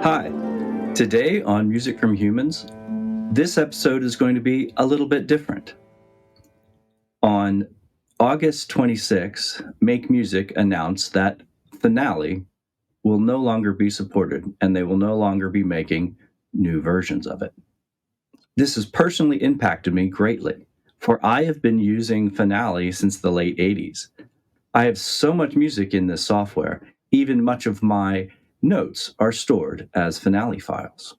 Hi, today on Music from Humans, this episode is going to be a little bit different. On August 26, Make Music announced that Finale will no longer be supported and they will no longer be making new versions of it. This has personally impacted me greatly, for I have been using Finale since the late 80s. I have so much music in this software, even much of my notes are stored as Finale files.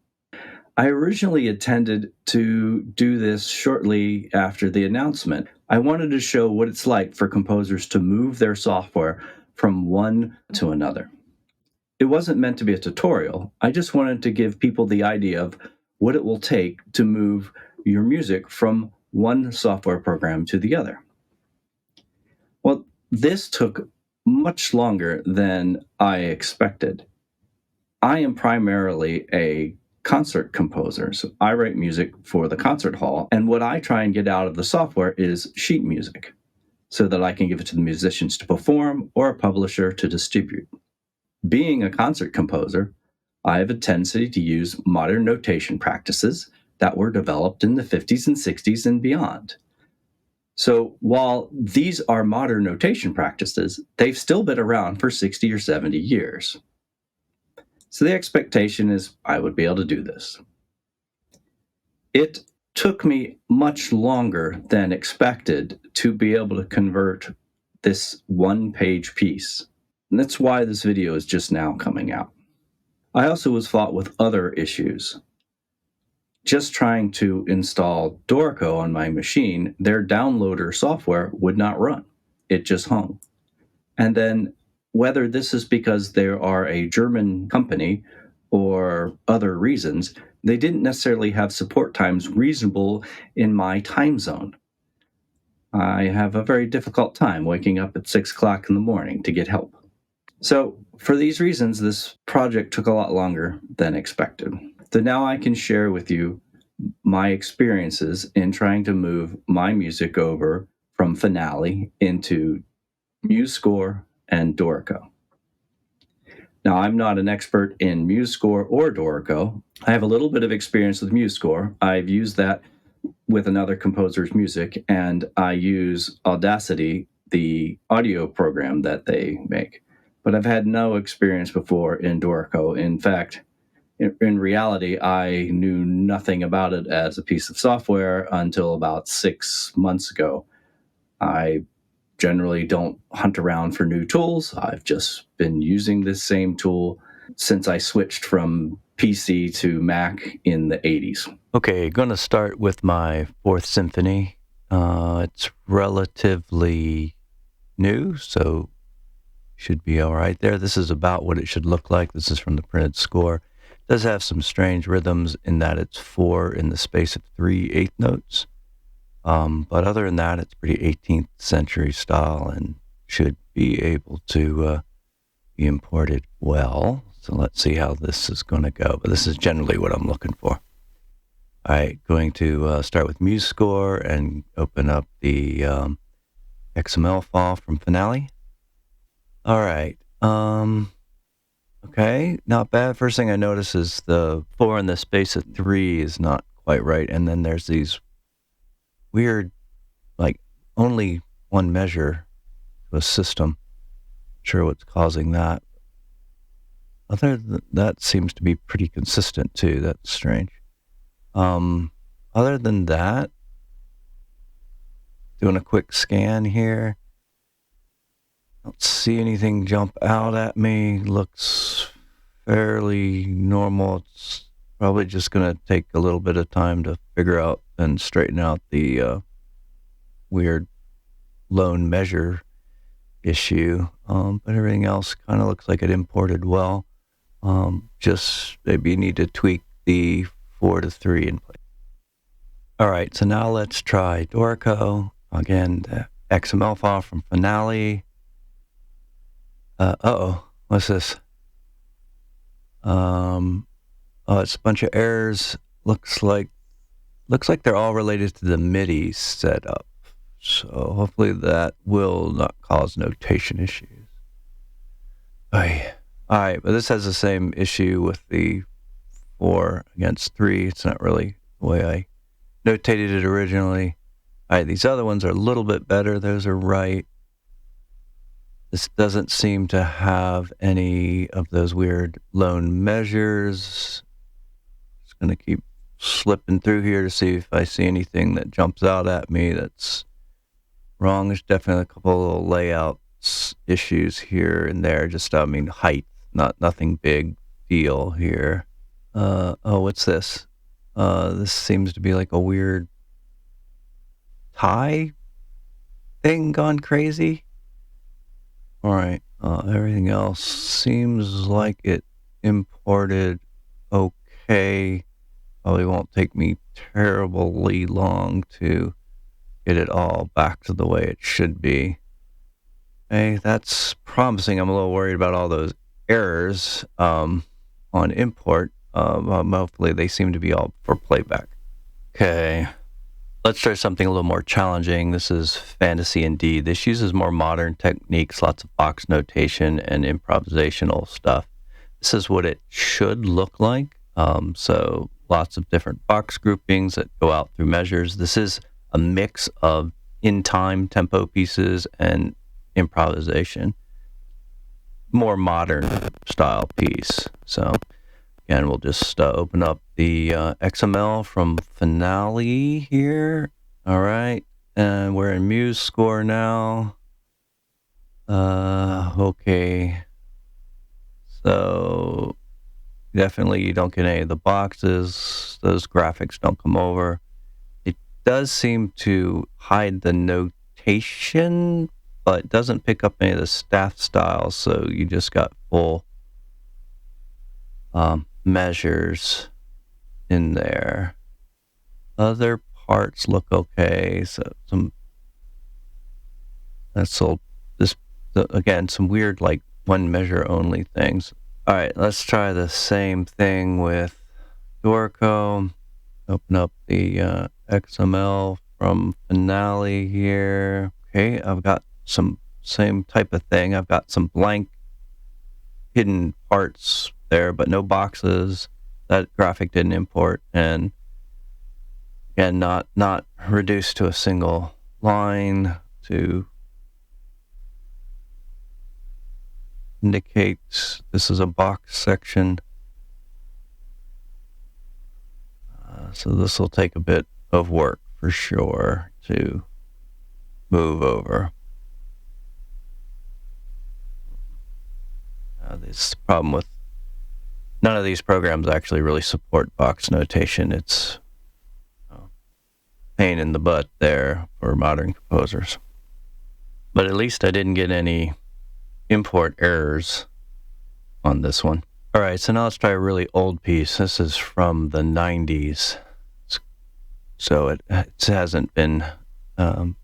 I originally intended to do this shortly after the announcement. I wanted to show what it's like for composers to move their software from one to another. It wasn't meant to be a tutorial. I just wanted to give people the idea of what it will take to move your music from one software program to the other. Well, this took much longer than I expected. I am primarily a concert composer, so I write music for the concert hall, and what I try and get out of the software is sheet music, so that I can give it to the musicians to perform or a publisher to distribute. Being a concert composer, I have a tendency to use modern notation practices that were developed in the 50s and 60s and beyond. So while these are modern notation practices, they've still been around for 60 or 70 years. So the expectation is I would be able to do this. It took me much longer than expected to be able to convert this one-page piece. And that's why this video is just now coming out. I also was fought with other issues. Just trying to install Dorico on my machine, their downloader software would not run. It just hung. And then whether this is because they are a German company or other reasons, they didn't necessarily have support times reasonable in my time zone. I have a very difficult time waking up at 6 o'clock in the morning to get help. So for these reasons, this project took a lot longer than expected. So now I can share with you my experiences in trying to move my music over from Finale into MuseScore and Dorico. Now, I'm not an expert in MuseScore or Dorico. I have a little bit of experience with MuseScore. I've used that with another composer's music, and I use Audacity, the audio program that they make. But I've had no experience before in Dorico. In fact, in reality, I knew nothing about it as a piece of software until about 6 months ago. I generally don't hunt around for new tools. I've just been using this same tool since I switched from PC to Mac in the 80s. Okay, going to start with my fourth symphony. It's relatively new, so should be all right there. This is about what it should look like. This is from the printed score. It does have some strange rhythms in that it's 4 in the space of 3 eighth notes. But other than that, it's pretty 18th century style and should be able to be imported well. So let's see how this is going to go. But this is generally what I'm looking for. All right, going to start with MuseScore and open up the XML file from Finale. All right. Okay, not bad. First thing I notice is the 4 in the space of 3 is not quite right. And then there's these weird, like only one measure to a system. Not sure what's causing that. Other than that seems to be pretty consistent too. That's strange. Other than that, doing a quick scan here. Don't see anything jump out at me. Looks fairly normal. It's probably just going to take a little bit of time to figure out and straighten out the weird lone measure issue. But everything else kind of looks like it imported well. Just maybe need to tweak the 4 to 3 in place. All right, so now let's try Dorico. Again, the XML file from Finale. What's this? Oh, it's a bunch of errors. Looks like they're all related to the MIDI setup. So hopefully that will not cause notation issues. All right, but this has the same issue with the 4 against 3. It's not really the way I notated it originally. All right, these other ones are a little bit better. Those are right. This doesn't seem to have any of those weird lone measures. Just going to keep slipping through here to see if I see anything that jumps out at me that's wrong. There's definitely a couple of little layout issues here and there. Just, height, nothing big deal here. What's this? This seems to be like a weird tie thing gone crazy. All right. Everything else seems like it imported okay. Probably won't take me terribly long to get it all back to the way it should be. Hey, that's promising. I'm a little worried about all those errors on import. Hopefully they seem to be all for playback. Okay. Let's try something a little more challenging. This is Fantasy Indeed. This uses more modern techniques, lots of box notation and improvisational stuff. This is what it should look like. So lots of different box groupings that go out through measures. This is a mix of in-time tempo pieces and improvisation. More modern style piece. So again, we'll just open up the XML from Finale here. All right. And we're in MuseScore now. Okay. So definitely you don't get any of the boxes. Those graphics don't come over. It does seem to hide the notation, but doesn't pick up any of the staff styles. So you just got full measures in there. Other parts look okay. So some again, some weird like one measure only things. All right, let's try the same thing with Dorico. Open up the XML from Finale here. Okay, I've got some same type of thing. I've got some blank hidden parts there, but no boxes. That graphic didn't import, and again, not reduced to a single line to indicate this is a box section. So this will take a bit of work for sure to move over. This problem with none of these programs actually really support box notation. It's pain in the butt there for modern composers. But at least I didn't get any import errors on this one. All right, so now let's try a really old piece. This is from the 90s. So it hasn't been done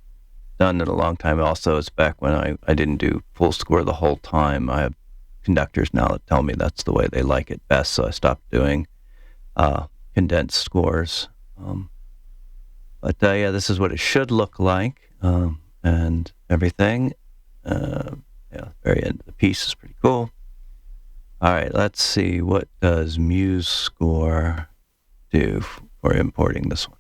in a long time. Also, it's back when I didn't do full score the whole time. I have conductors now that tell me that's the way they like it best, so I stopped doing condensed scores. But this is what it should look like, and everything. Very end of the piece is pretty cool. All right, let's see, what does MuseScore do for importing this one?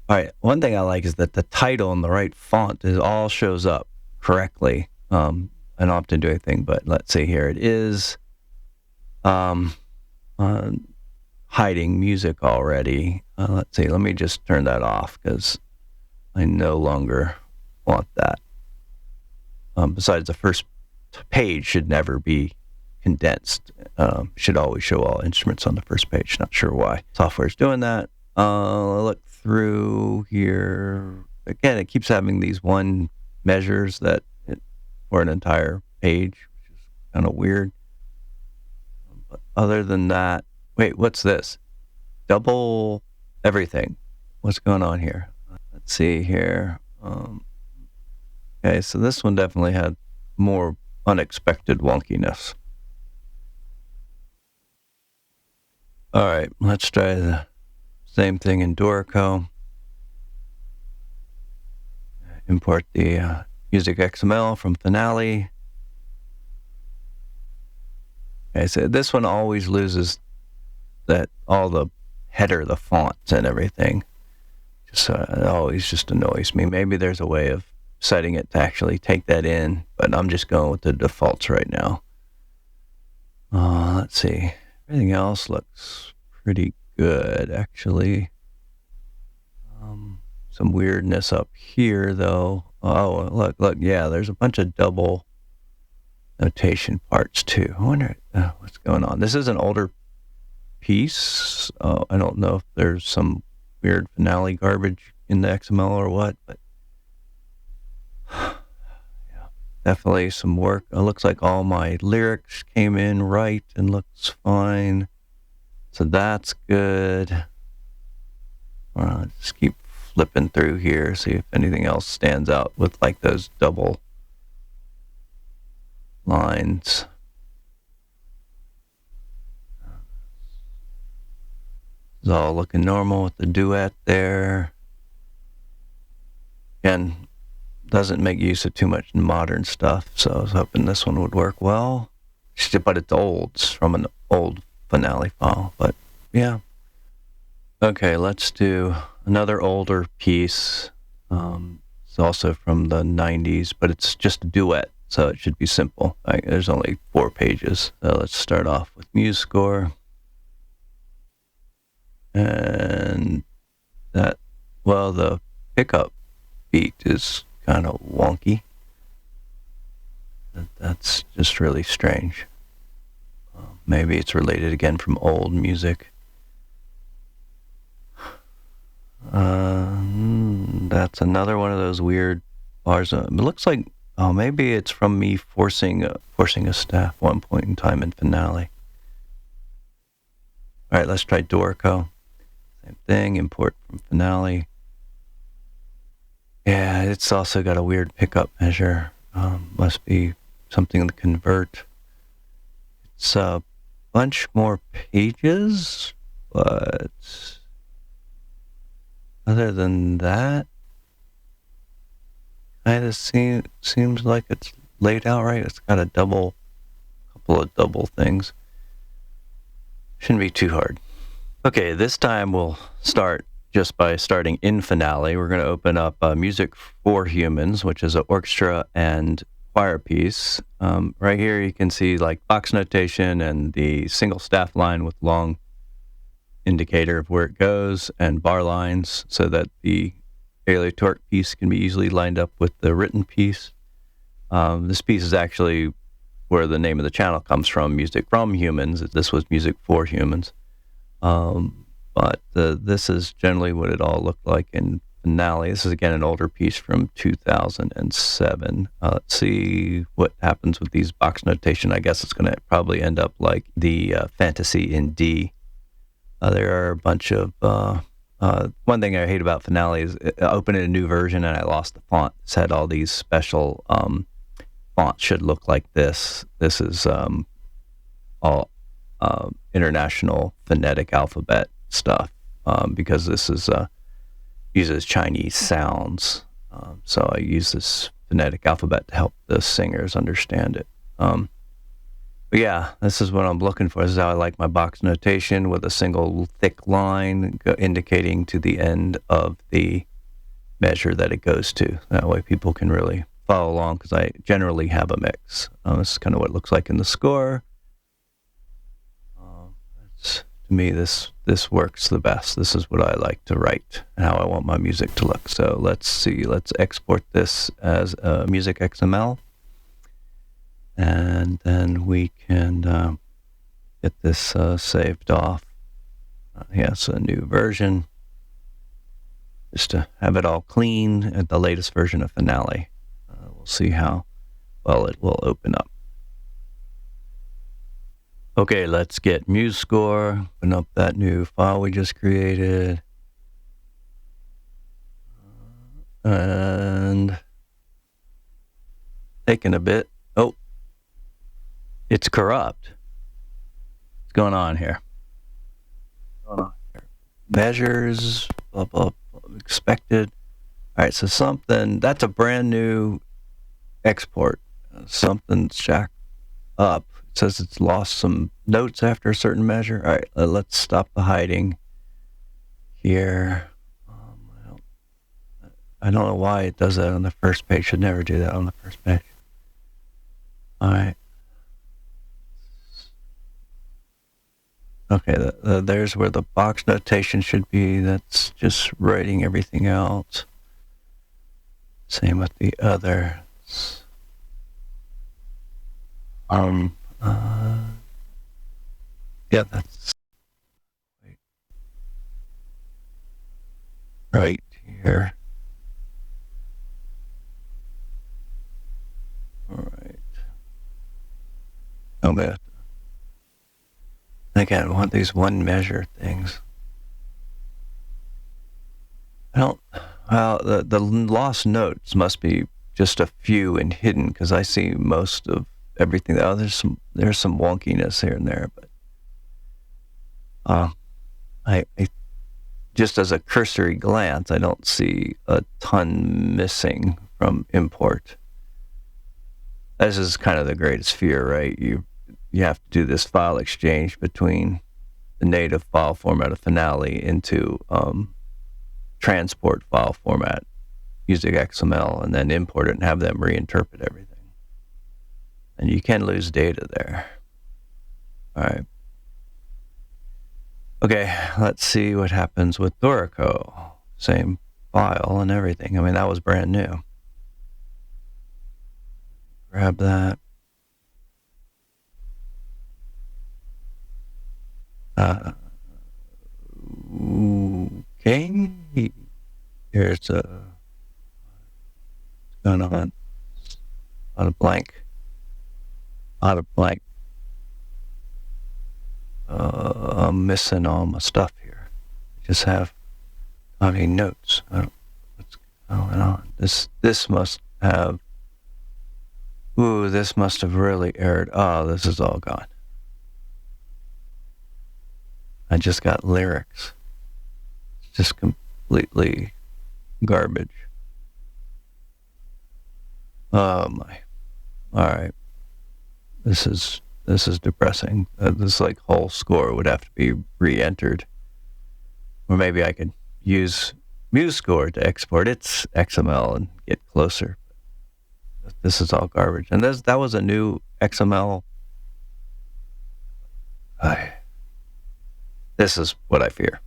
All right, one thing I like is that the title and the right font all shows up correctly. I don't have to do anything, but let's see here. It is hiding music already. Let's see, let me just turn that off because I no longer want that. Besides, the first page should never be condensed. Should always show all instruments on the first page. Not sure why software's doing that. Look through here. Again, it keeps having these one measures for an entire page, which is kind of weird. But other than that, wait, what's this? Double everything. What's going on here? Let's see here. Okay, so this one definitely had more unexpected wonkiness. All right, let's try the same thing in Dorico. Import the music XML from Finale. Okay, so this one always loses that all the header, the fonts and everything. Just it always just annoys me. Maybe there's a way of setting it to actually take that in, but I'm just going with the defaults right now. Let's see. Everything else looks pretty good, actually. Some weirdness up here, though. Oh, look, yeah, there's a bunch of double notation parts, too. I wonder what's going on. This is an older piece. I don't know if there's some weird finale garbage in the XML or what, but yeah, definitely some work. It looks like all my lyrics came in right and looks fine. So that's good. Just keep flipping through here, see if anything else stands out with like those double lines. It's all looking normal with the duet there. Again, doesn't make use of too much modern stuff, so I was hoping this one would work well. But it's old. It's from an old finale file, but yeah. Okay, let's do another older piece. It's also from the 90s, but it's just a duet, so it should be simple. There's only 4 pages. So let's start off with MuseScore. And that, well, the pickup beat is kind of wonky. That's just really strange. Maybe it's related again from old music. That's another one of those weird bars. It looks like, maybe it's from me forcing a staff one point in time in finale. All right, let's try Dorico. Same thing, import from finale. Yeah, it's also got a weird pickup measure. Must be something to convert. It's a bunch more pages, but other than that, kind of seems like it's laid out right. It's got a couple of double things. Shouldn't be too hard. Okay, this time we'll start just by starting in finale. We're going to open up Music for Humans, which is an orchestra and choir piece. Right here you can see like box notation and the single staff line with long indicator of where it goes and bar lines so that the aleatoric piece can be easily lined up with the written piece. This piece is actually where the name of the channel comes from, Music from Humans. This was Music for Humans. But this is generally what it all looked like in finale. This is, again, an older piece from 2007. Let's see what happens with these box notation. I guess it's going to probably end up like the Fantasy in D. There are a bunch of... one thing I hate about finale is I opened a new version and I lost the font. It's had all these special fonts should look like this. This is all international phonetic alphabet stuff because this is uses Chinese sounds. So I use this phonetic alphabet to help the singers understand it. But yeah, this is what I'm looking for. This is how I like my box notation with a single thick line indicating to the end of the measure that it goes to. That way people can really follow along because I generally have a mix. This is kind of what it looks like in the score. To me, this works the best. This is what I like to write and how I want my music to look. So let's see. Let's export this as music XML. And then we can get this saved off. Yes, a new version. Just to have it all clean at the latest version of finale. We'll see how well it will open up. Okay, let's get MuseScore. Open up that new file we just created. And taking a bit. Oh, it's corrupt. What's going on here? Measures, blah, blah, blah, expected. All right, so something, that's a brand new export. Something's jacked up. says it's lost some notes after a certain measure. All right, let's stop the hiding here. I don't know why it does that on the first page. Should never do that on the first page. All right. Okay, there's where the box notation should be. That's just writing everything else. Same with the others. Yeah, that's right here. All right. Oh, man. Again, I want these one measure things. Well, the lost notes must be just a few and hidden because I see most of everything. Oh, there's some wonkiness here and there, but I just as a cursory glance, I don't see a ton missing from import. This is kind of the greatest fear, right? You have to do this file exchange between the native file format of Finale into transport file format using XML, and then import it and have them reinterpret everything. And you can lose data there. All right. Okay, let's see what happens with Dorico. Same file and everything. I mean, that was brand new. Grab that. Okay. Here's what's going on. Out of blank. I'm missing all my stuff here. I just have notes. What's going on? This must have. This must have really erred. Oh, this is all gone. I just got lyrics. It's just completely garbage. Oh my. All right. This is depressing. This whole score would have to be re-entered. Or maybe I could use MuseScore to export its XML and get closer. This is all garbage. And that was a new XML. This is what I fear.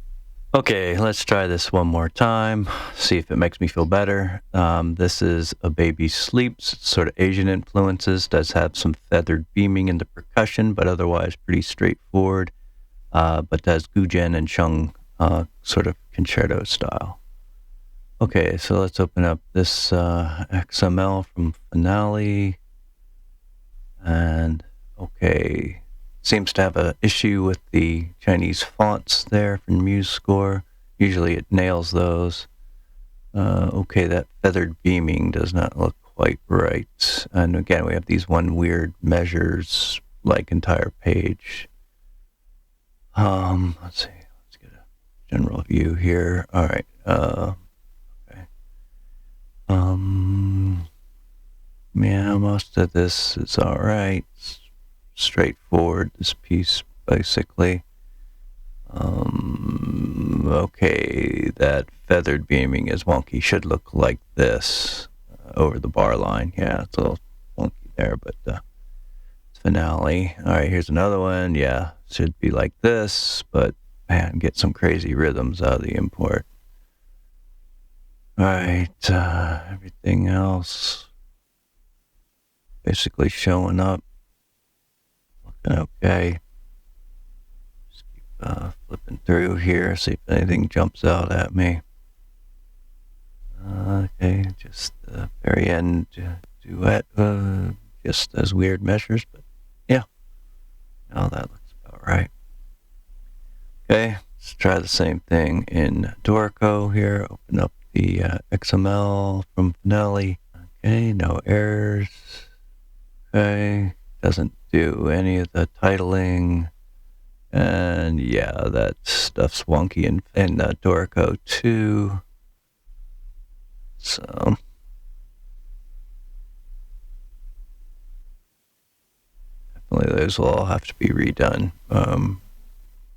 Okay, let's try this one more time. See if it makes me feel better. This is A Baby Sleeps. It's sort of Asian influences. Does have some feathered beaming in the percussion, but otherwise pretty straightforward. But does Gujen and Chung sort of concerto style. Okay, so let's open up this XML from Finale. And okay, seems to have an issue with the Chinese fonts there from MuseScore. Usually it nails those. Okay, that feathered beaming does not look quite right. And again, we have these one weird measures, entire page. Let's see. Let's get a general view here. All right. Okay. Yeah, most of this is all right. It's straightforward, this piece, basically. Okay, that feathered beaming is wonky. Should look like this over the bar line. Yeah, it's a little wonky there, but it's Finale. All right, here's another one. Yeah, should be like this, but man, get some crazy rhythms out of the import. All right, everything else basically showing up. Looking okay. Just keep flipping through here, see if anything jumps out at me. Okay, just the very end duet, just as weird measures, but yeah. Now that looks about right. Okay, let's try the same thing in Dorico here. Open up the XML from Finale. Okay, no errors. Okay, doesn't do any of the titling. And yeah, that stuff's wonky in Dorico too. So unfortunately, those will all have to be redone.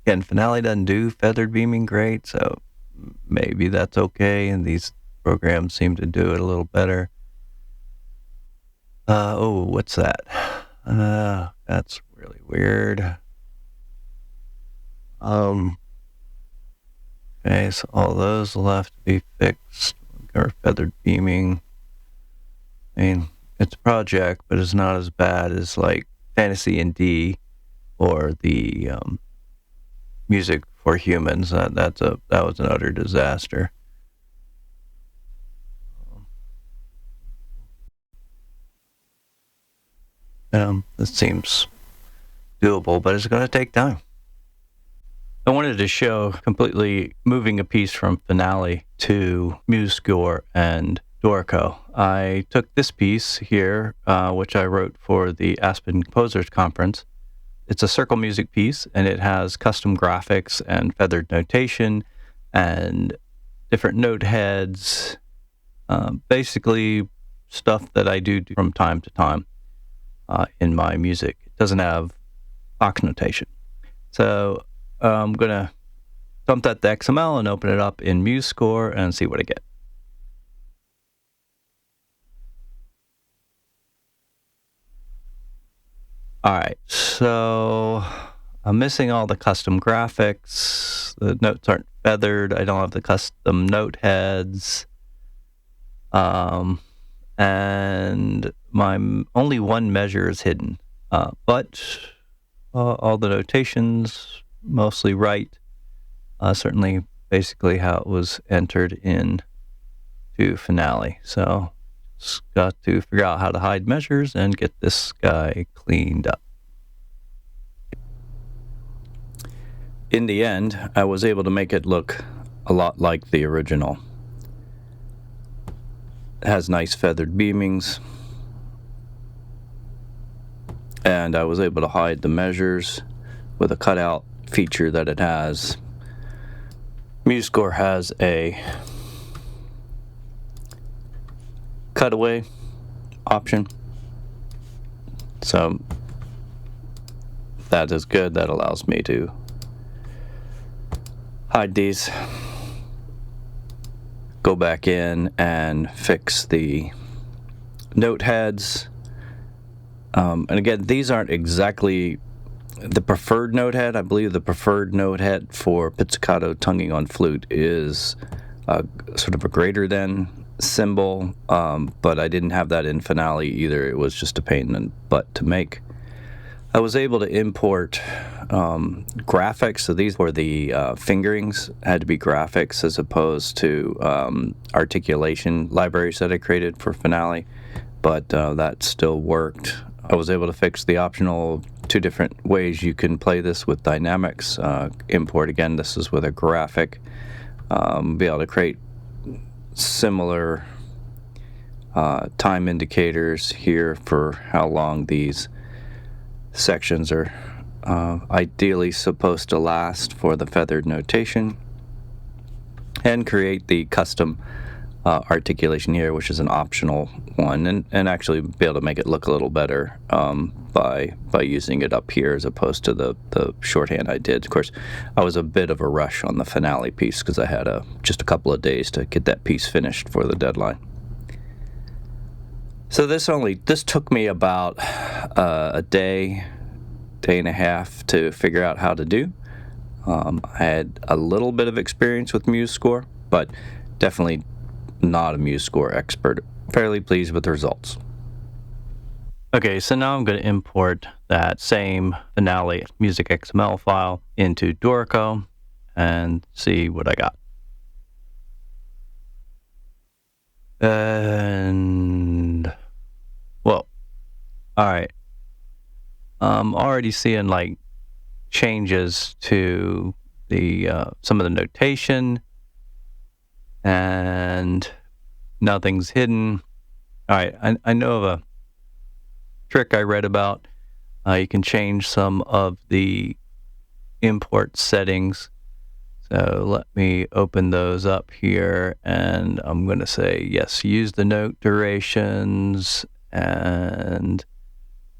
Again, Finale doesn't do feathered beaming great, so maybe that's okay, and these programs seem to do it a little better. Oh, what's that? That's really weird. Okay, so all those will have to be fixed. Or feathered beaming. I mean, it's a project, but it's not as bad as like Fantasy in D or the Music for Humans. That was an utter disaster. This seems doable, but it's going to take time. I wanted to show completely moving a piece from Finale to MuseScore and Dorico. I took this piece here, which I wrote for the Aspen Composers Conference. It's a circle music piece, and it has custom graphics and feathered notation and different note heads, basically stuff that I do from time to time in my music. It doesn't have box notation. So I'm going to dump that to XML and open it up in MuseScore and see what I get. All right, so I'm missing all the custom graphics. The notes aren't feathered. I don't have the custom note heads. And my only one measure is hidden. But all the notations mostly right. Certainly basically how it was entered in to Finale. So just got to figure out how to hide measures and get this guy cleaned up. In the end, I was able to make it look a lot like the original. It has nice feathered beamings. And I was able to hide the measures with a cutout feature that it has. MuseScore has a cutaway option. So that is good. That allows me to hide these, go back in and fix the note heads. And again, these aren't exactly the preferred note head. I believe the preferred note head for pizzicato tonguing on flute is sort of a greater than symbol, but I didn't have that in Finale either. It was just a pain in the butt to make. I was able to import graphics, so these were the fingerings, had to be graphics as opposed to articulation libraries that I created for Finale, but that still worked. I was able to fix the optional 2 different ways you can play this with dynamics. Import, again, this is with a graphic. Be able to create similar time indicators here for how long these sections are ideally supposed to last for the feathered notation, and create the custom articulation here, which is an optional one, and actually be able to make it look a little better by using it up here as opposed to the shorthand I did. Of course, I was a bit of a rush on the Finale piece because I had just a couple of days to get that piece finished for the deadline. So this took me about a day and a half to figure out how to do. I had a little bit of experience with MuseScore, but definitely not a MuseScore expert. Fairly pleased with the results. Okay, so now I'm going to import that same Finale music XML file into Dorico and see what I got. And, well, all right. I'm already seeing like changes to the some of the notation, and nothing's hidden. All right, I know of a trick I read about. You can change some of the import settings. So let me open those up here, and I'm going to say, yes, use the note durations, and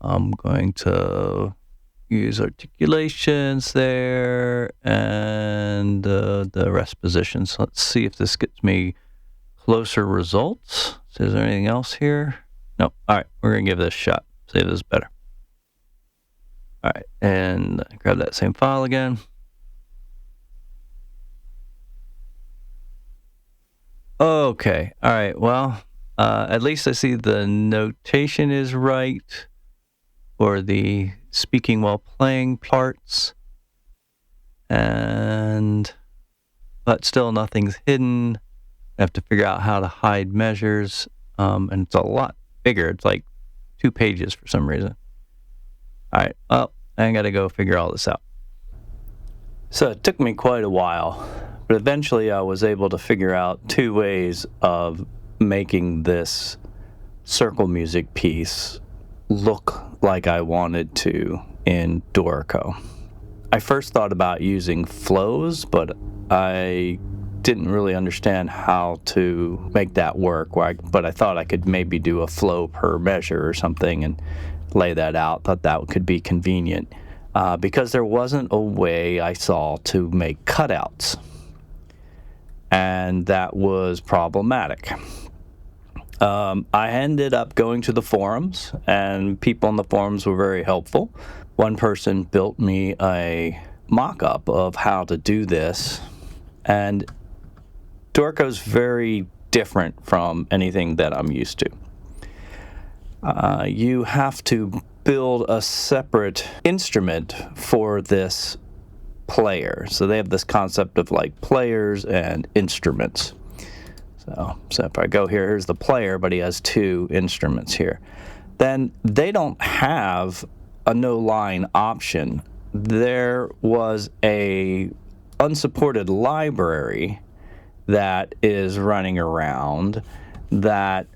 I'm going to use articulations there and the rest positions. Let's see if this gets me closer results. So is there anything else here? No. All right, we're going to give this a shot. See if this is better. All right, and grab that same file again. Okay, all right, well, at least I see the notation is right for the speaking while playing parts. But still nothing's hidden. I have to figure out how to hide measures, and it's a lot bigger. It's like 2 pages for some reason. All right, well, I got to go figure all this out. So it took me quite a while, but eventually I was able to figure out 2 ways of making this circle music piece look like I wanted to in Dorico. I first thought about using flows, but I didn't really understand how to make that work. But I thought I could maybe do a flow per measure or something and lay that out. Thought that could be convenient because there wasn't a way I saw to make cutouts, and that was problematic. I ended up going to the forums, and people on the forums were very helpful. One person built me a mock-up of how to do this, and Dorico's very different from anything that I'm used to. You have to build a separate instrument for this player. So they have this concept of like players and instruments. So if I go here, here's the player, but he has 2 instruments here. Then they don't have a no line option. There was a unsupported library that is running around that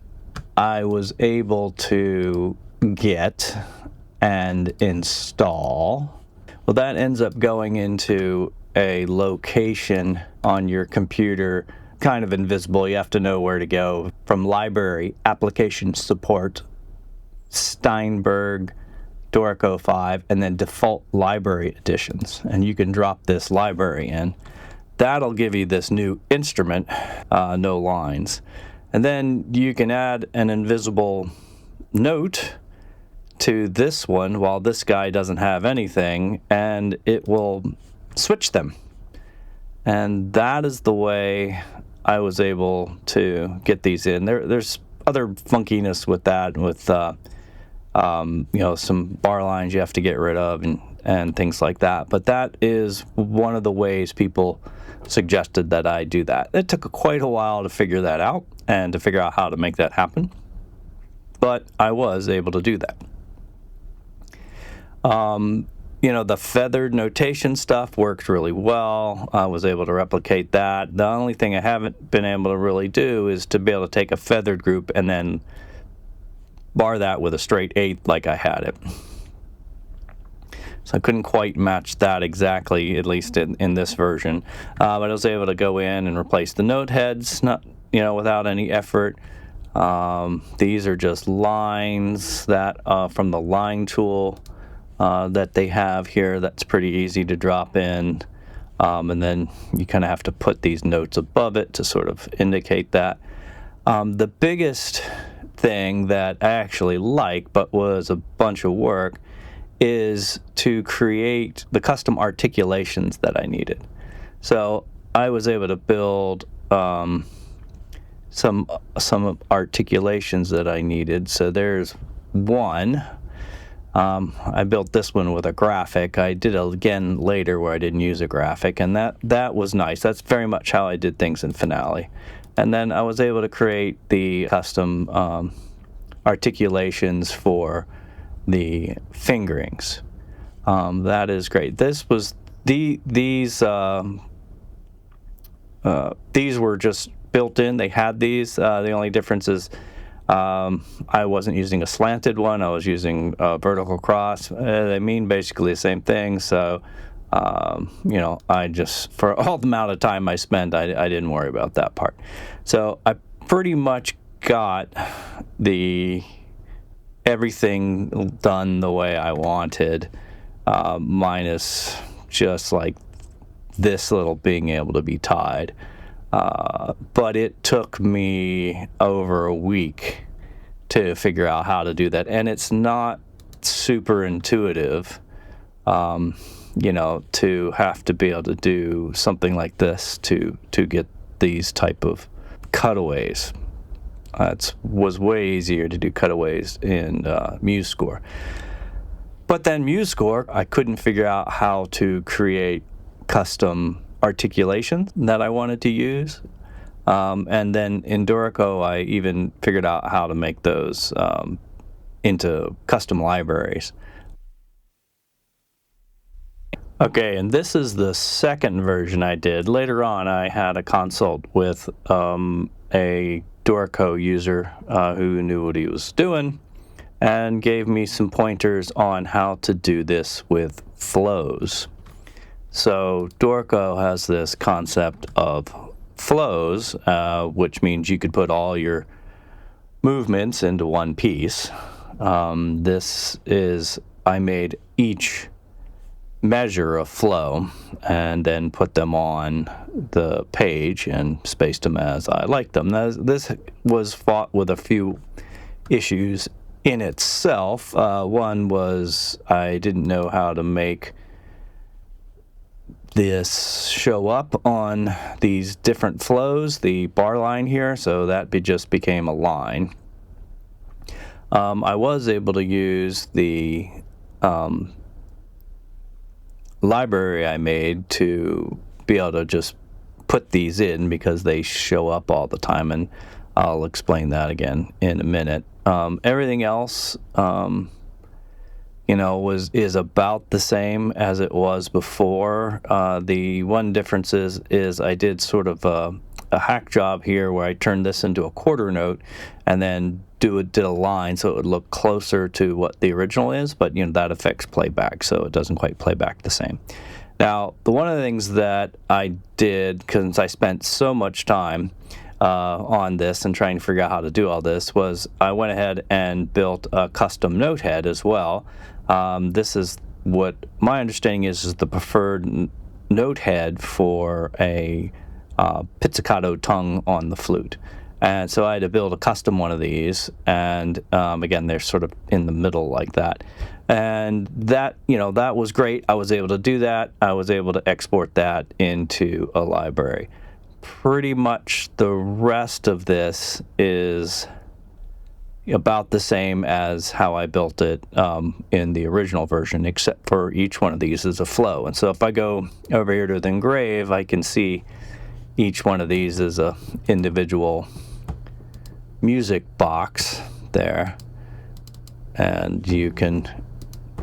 I was able to get and install. Well, that ends up going into a location on your computer, kind of invisible. You have to know where to go. From library, application support, Steinberg, Dorico 5, and then default library editions. And you can drop this library in. That'll give you this new instrument, no lines. And then you can add an invisible note to this one while this guy doesn't have anything, and it will switch them. And that is the way I was able to get these in. There's other funkiness with that, with some bar lines you have to get rid of and things like that. But that is one of the ways people suggested that I do that. It took quite a while to figure that out and to figure out how to make that happen, but I was able to do that. The feathered notation stuff worked really well. I was able to replicate that. The only thing I haven't been able to really do is to be able to take a feathered group and then bar that with a straight 8 like I had it. So I couldn't quite match that exactly, at least in this version. But I was able to go in and replace the note heads, without any effort. These are just lines that from the line tool that they have here. That's pretty easy to drop in. And then you kind of have to put these notes above it to sort of indicate that. The biggest thing that I actually like, but was a bunch of work, is to create the custom articulations that I needed. So I was able to build some articulations that I needed. So there's one. I built this one with a graphic. I did it again later where I didn't use a graphic, and that was nice. That's very much how I did things in Finale. And then I was able to create the custom articulations for the fingerings. That is great. This was these were just built in. They had these. The only difference is I wasn't using a slanted one. I was using a vertical cross. They mean basically the same thing. So I just, for all the amount of time I spent, I didn't worry about that part. So I pretty much got the everything done the way I wanted, minus just like this little being able to be tied. But it took me over a week to figure out how to do that, and it's not super intuitive, to have to be able to do something like this to get these type of cutaways. It was way easier to do cutaways in MuseScore. But then MuseScore, I couldn't figure out how to create custom articulation that I wanted to use. And then in Dorico, I even figured out how to make those into custom libraries. Okay, and this is the second version I did. Later on, I had a consult with a Dorico user who knew what he was doing and gave me some pointers on how to do this with flows. So Dorico has this concept of flows, which means you could put all your movements into one piece. I made each measure of flow and then put them on the page and spaced them as I liked them. Now, this was fought with a few issues in itself. One was I didn't know how to make this show up on these different flows, the bar line here, so that just became a line. I was able to use the library I made to be able to just put these in because they show up all the time, and I'll explain that again in a minute. Everything else, is about the same as it was before. The one difference is I did sort of a hack job here where I turned this into a quarter note and then did a line so it would look closer to what the original is, but that affects playback, so it doesn't quite play back the same. Now, one of the things that I did, because I spent so much time on this and trying to figure out how to do all this, was I went ahead and built a custom note head as well. This is what my understanding is the preferred note head for a pizzicato tongue on the flute. And so I had to build a custom one of these, and again, they're sort of in the middle like that. And that was great. I was able to do that. I was able to export that into a library. Pretty much the rest of this is about the same as how I built it in the original version, except for each one of these is a flow. And so if I go over here to the engrave, I can see each one of these is a individual music box there, and you can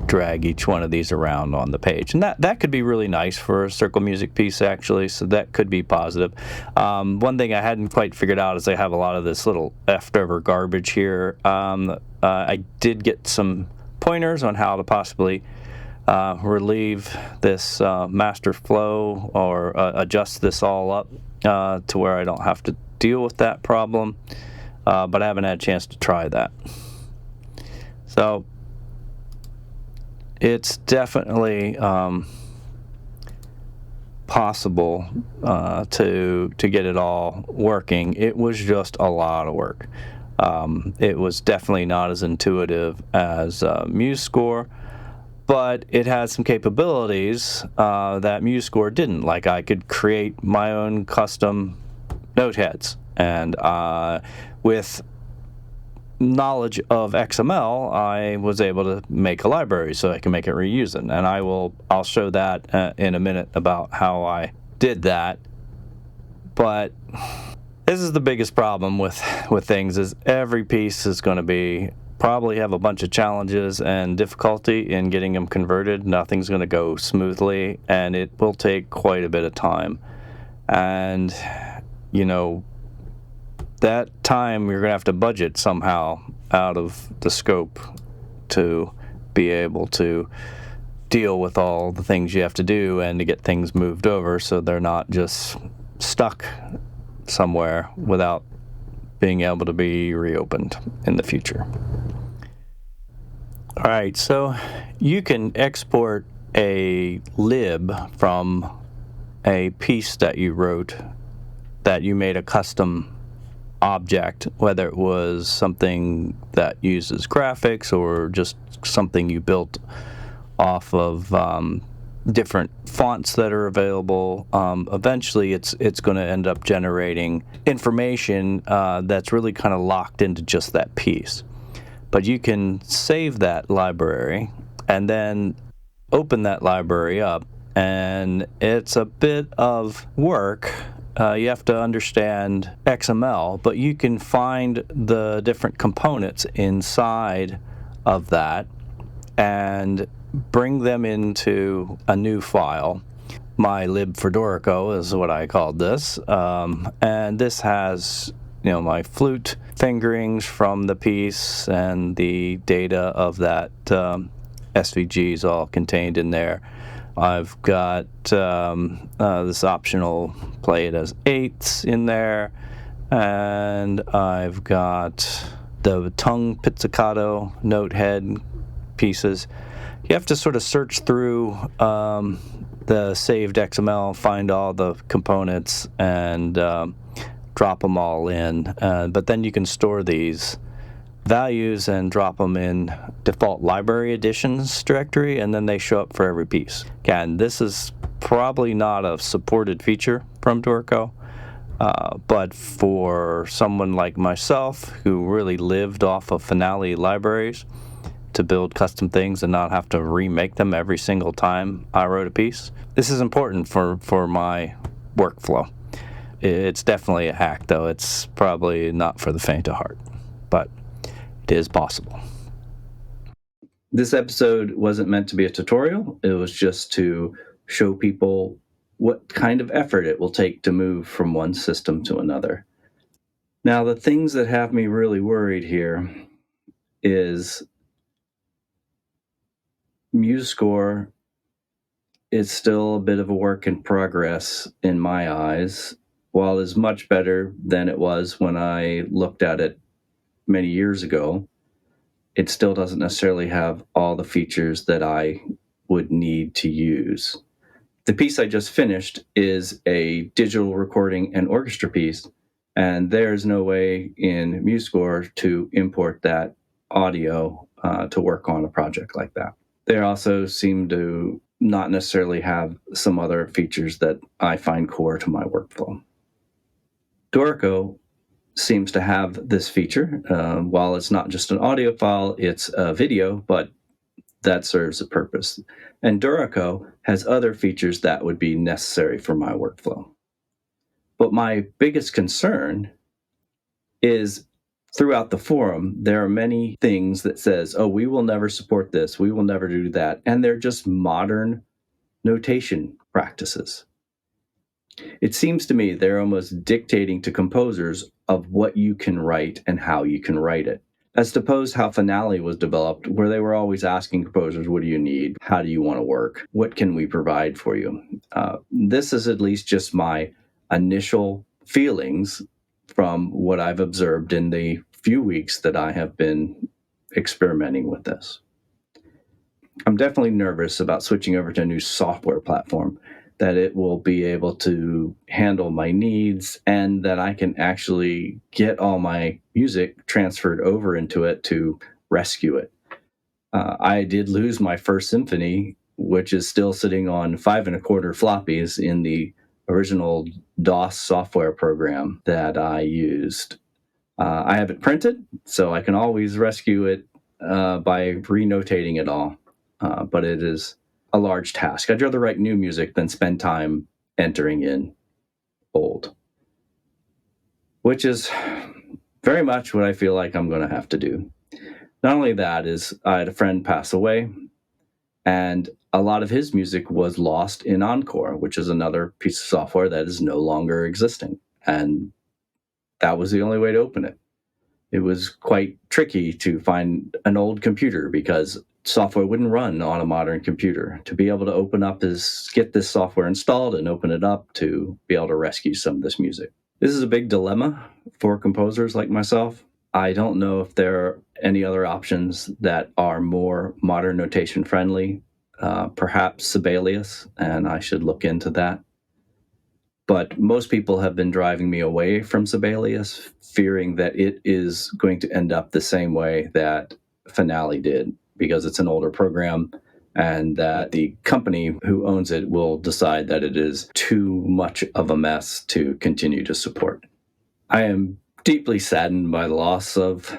drag each one of these around on the page, and that could be really nice for a circle music piece, actually, so that could be positive. One thing I hadn't quite figured out is I have a lot of this little leftover garbage here. I did get some pointers on how to possibly relieve this master flow or adjust this all up to where I don't have to deal with that problem, but I haven't had a chance to try that. So it's definitely possible to get it all working. It was just a lot of work. It was definitely not as intuitive as MuseScore, but it had some capabilities that MuseScore didn't. Like I could create my own custom note heads, and with knowledge of XML, I was able to make a library so I can make it reuse it, and I'll show that in a minute about how I did that. But this is the biggest problem with things, is every piece is going to probably have a bunch of challenges and difficulty in getting them converted. Nothing's going to go smoothly, and it will take quite a bit of time. And that time you're going to have to budget somehow out of the scope to be able to deal with all the things you have to do and to get things moved over so they're not just stuck somewhere without being able to be reopened in the future. All right, so you can export a lib from a piece that you wrote that you made a custom object, whether it was something that uses graphics or just something you built off of different fonts that are available. Eventually, it's going to end up generating information that's really kind of locked into just that piece. But you can save that library and then open that library up, and it's a bit of work. You have to understand XML, but you can find the different components inside of that and bring them into a new file. My lib for Dorico is what I called this, and this has my flute fingerings from the piece and the data of that SVG is all contained in there. I've got this optional play it as eighths in there, and I've got the tongue pizzicato note head pieces. You have to sort of search through the saved XML, find all the components, and drop them all in. But then you can store these values and drop them in default library additions directory, and then they show up for every piece. Again, this is probably not a supported feature from Dorico, but for someone like myself who really lived off of Finale libraries to build custom things and not have to remake them every single time I wrote a piece, this is important for my workflow. It's definitely a hack, though. It's probably not for the faint of heart, but it is possible. This episode wasn't meant to be a tutorial. It was just to show people what kind of effort it will take to move from one system to another. Now, the things that have me really worried here is MuseScore is still a bit of a work in progress in my eyes. While it's much better than it was when I looked at it many years ago, it still doesn't necessarily have all the features that I would need to use. The piece I just finished is a digital recording and orchestra piece, and there's no way in MuseScore to import that audio to work on a project like that. They also seem to not necessarily have some other features that I find core to my workflow. Dorico seems to have this feature. While it's not just an audio file, it's a video, but that serves a purpose. And Dorico has other features that would be necessary for my workflow. But my biggest concern is throughout the forum, there are many things that says, oh, we will never support this, we will never do that. And they're just modern notation practices. It seems to me they're almost dictating to composers of what you can write and how you can write it. As opposed how Finale was developed, where they were always asking composers, what do you need? How do you want to work? What can we provide for you? This is at least just my initial feelings from what I've observed in the few weeks that I have been experimenting with this. I'm definitely nervous about switching over to a new software platform, that it will be able to handle my needs and that I can actually get all my music transferred over into it to rescue it. I did lose my first Symphony, which is still sitting on 5 1/4 floppies in the original DOS software program that I used. I have it printed, so I can always rescue it by renotating it all, but it is a large task. I'd rather write new music than spend time entering in old, which is very much what I feel like I'm going to have to do. Not only that is I had a friend pass away, and a lot of his music was lost in Encore, which is another piece of software that is no longer existing. And that was the only way to open it. It was quite tricky to find an old computer because software wouldn't run on a modern computer. To be able to open up get this software installed and open it up to be able to rescue some of this music. This is a big dilemma for composers like myself. I don't know if there any other options that are more modern notation friendly, perhaps Sibelius, and I should look into that. But most people have been driving me away from Sibelius, fearing that it is going to end up the same way that Finale did, because it's an older program and that the company who owns it will decide that it is too much of a mess to continue to support. I am deeply saddened by the loss of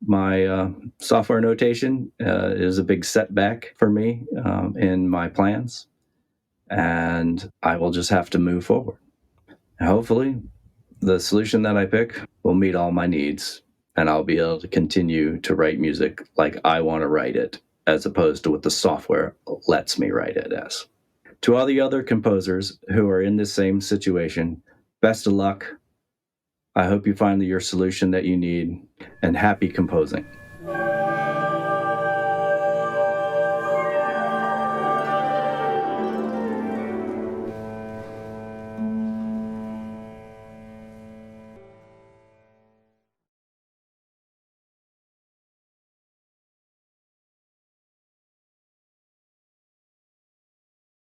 my software notation. It is a big setback for me in my plans, and I will just have to move forward. Hopefully, the solution that I pick will meet all my needs, and I'll be able to continue to write music like I want to write it, as opposed to what the software lets me write it as. To all the other composers who are in this same situation, best of luck. I hope you find your solution that you need, and happy composing.